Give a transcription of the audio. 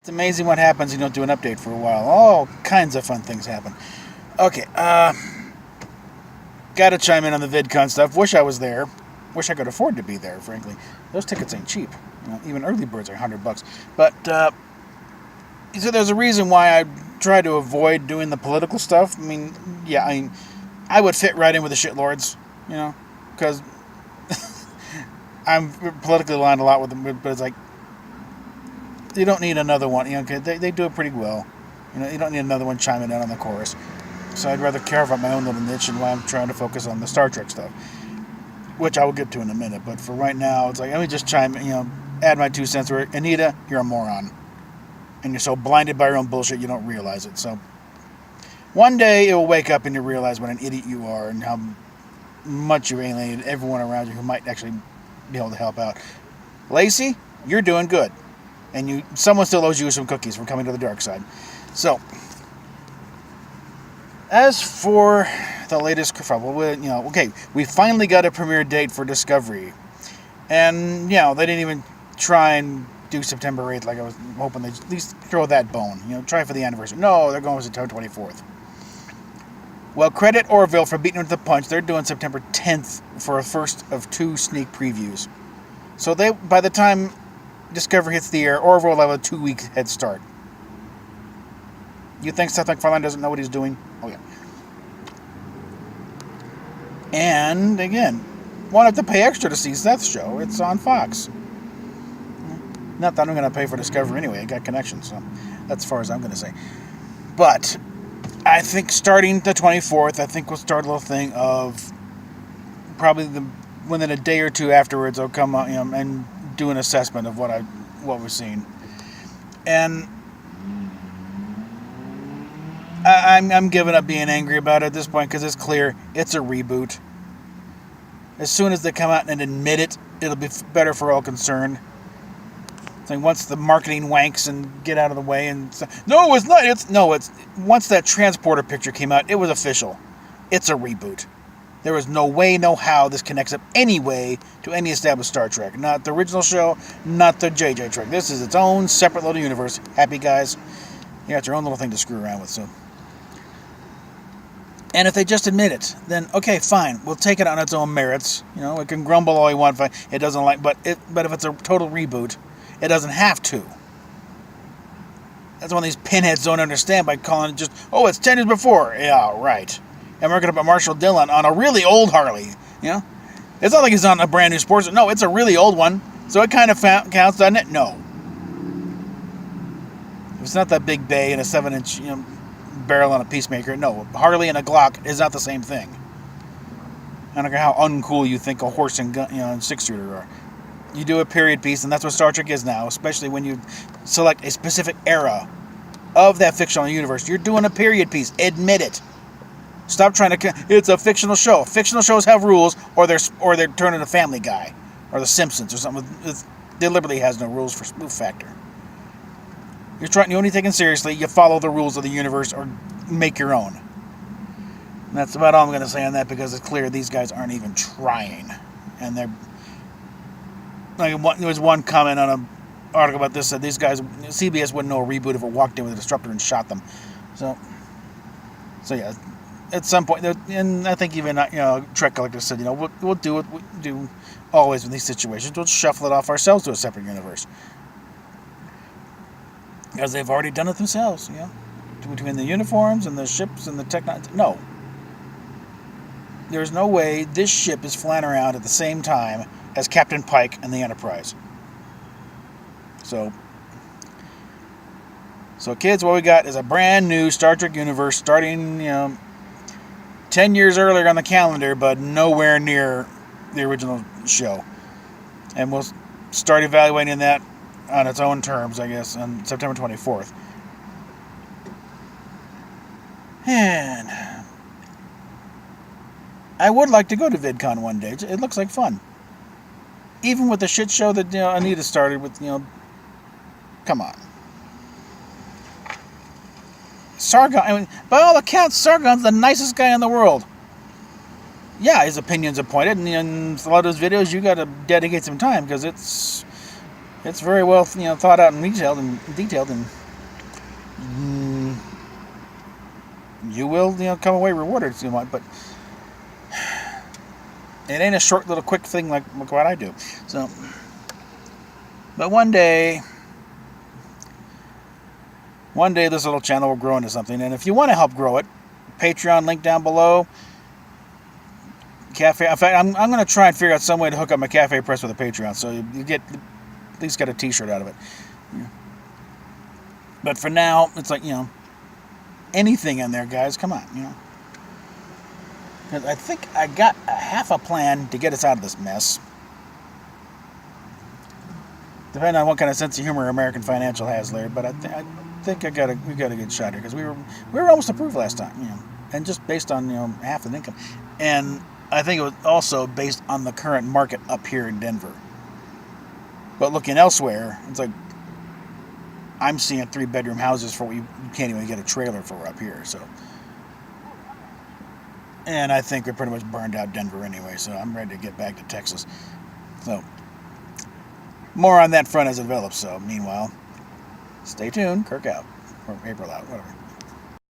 It's amazing what happens when you don't do an update for a while. All kinds of fun things happen. Okay, gotta chime in on the VidCon stuff. Wish I was there. Wish I could afford to be there, frankly. Those tickets ain't cheap. Even early birds are $100. But, so there's a reason why I try to avoid doing the political stuff. I would fit right in with the shitlords, because I'm politically aligned a lot with them, but it's like, you don't need another one. They do it pretty well. You don't need another one chiming in on the chorus. So I'd rather carve out my own little niche, and why I'm trying to focus on the Star Trek stuff, which I will get to in a minute. But for right now, it's like, let me just add my 2 cents. Where Anita, you're a moron, and you're so blinded by your own bullshit you don't realize it. So one day it will wake up and you realize what an idiot you are and how much you alienated everyone around you who might actually be able to help out. Laci, you're doing good. And someone still owes you some cookies for coming to the dark side. So, as for the latest kerfuffle, we finally got a premiere date for Discovery. And, they didn't even try and do September 8th like I was hoping they'd at least throw that bone. Try for the anniversary. No, they're going with September 24th. Well, credit Orville for beating them to the punch. They're doing September 10th for a first of 2 sneak previews. So by the time Discovery hits the air, Orville will have a 2-week head start. You think Seth MacFarlane doesn't know what he's doing? Oh, yeah. And, again, won't have to pay extra to see Seth's show. It's on Fox. Not that I'm going to pay for Discovery anyway. I got connections, so that's as far as I'm going to say. But I think starting the 24th, I think we'll start a little thing of probably within a day or two afterwards, I'll come and do an assessment of what we're seeing. And I'm giving up being angry about it at this point, because it's clear it's a reboot. As soon as they come out and admit it, it'll be better for all concerned. So once the marketing wanks and get out of the way and say, no, it's not. Once that transporter picture came out, it was official. It's a reboot. There was no way, no how this connects up any way to any established Star Trek. Not the original show, not the JJ Trek. This is its own separate little universe. Happy, guys? You got your own little thing to screw around with, so. And if they just admit it, then okay, fine. We'll take it on its own merits. It can grumble all you want. It doesn't like, but if it's a total reboot, it doesn't have to. That's one of these pinheads don't understand by calling it just, it's 10 years before. Yeah, right. And we're going to put Marshall Dillon on a really old Harley. It's not like he's on a brand new sports. No, it's a really old one. So it kind of counts, doesn't it? No. It's not that big bay and a 7-inch barrel on a Peacemaker. No, Harley and a Glock is not the same thing. I don't care how uncool you think a horse and gun, and 6-shooter are. You do a period piece, and that's what Star Trek is now, especially when you select a specific era of that fictional universe. You're doing a period piece. Admit it. Stop trying to. It's a fictional show. Fictional shows have rules, or they're turning a Family Guy, or The Simpsons, or something. It deliberately has no rules for spoof factor. You only take it seriously. You follow the rules of the universe, or make your own. And that's about all I'm going to say on that, because it's clear these guys aren't even trying, and they're. There was one comment on an article about this that these guys, CBS wouldn't know a reboot if it walked in with a disruptor and shot them. So yeah. At some point, and I think even Trek Collector said, we'll do what we do always in these situations. We'll shuffle it off ourselves to a separate universe, because they've already done it themselves. Between the uniforms and the ships and the technology. No, there's no way this ship is flying around at the same time as Captain Pike and the Enterprise. So kids, what we got is a brand new Star Trek universe starting 10 years earlier on the calendar, but nowhere near the original show. And we'll start evaluating that on its own terms, I guess, on September 24th. And I would like to go to VidCon one day. It looks like fun. Even with the shit show that Anita started with, come on. Sargon, by all accounts, Sargon's the nicest guy in the world. Yeah, his opinion's appointed, and a lot of those videos, you got to dedicate some time, because it's It's very well, thought out and detailed, and mm, you will, come away rewarded somewhat. But it ain't a short little quick thing like what I do. So, but one day this little channel will grow into something. And if you want to help grow it, Patreon link down below. Cafe. In fact, I'm going to try and figure out some way to hook up my Cafe Press with a Patreon, so you get at least get a T-shirt out of it. But for now, it's like, anything in there, guys. Come on, Because I think I got a half a plan to get us out of this mess. Depending on what kind of sense of humor American Financial has, Larry, but I think we got a good shot here, because we were almost approved last time, and just based on half the income, and I think it was also based on the current market up here in Denver. But looking elsewhere, it's like I'm seeing 3-bedroom houses for what you can't even get a trailer for up here. So, and I think we pretty much burned out Denver anyway. So I'm ready to get back to Texas. So more on that front as it develops. So meanwhile, stay tuned. Kirk out, or April out, whatever.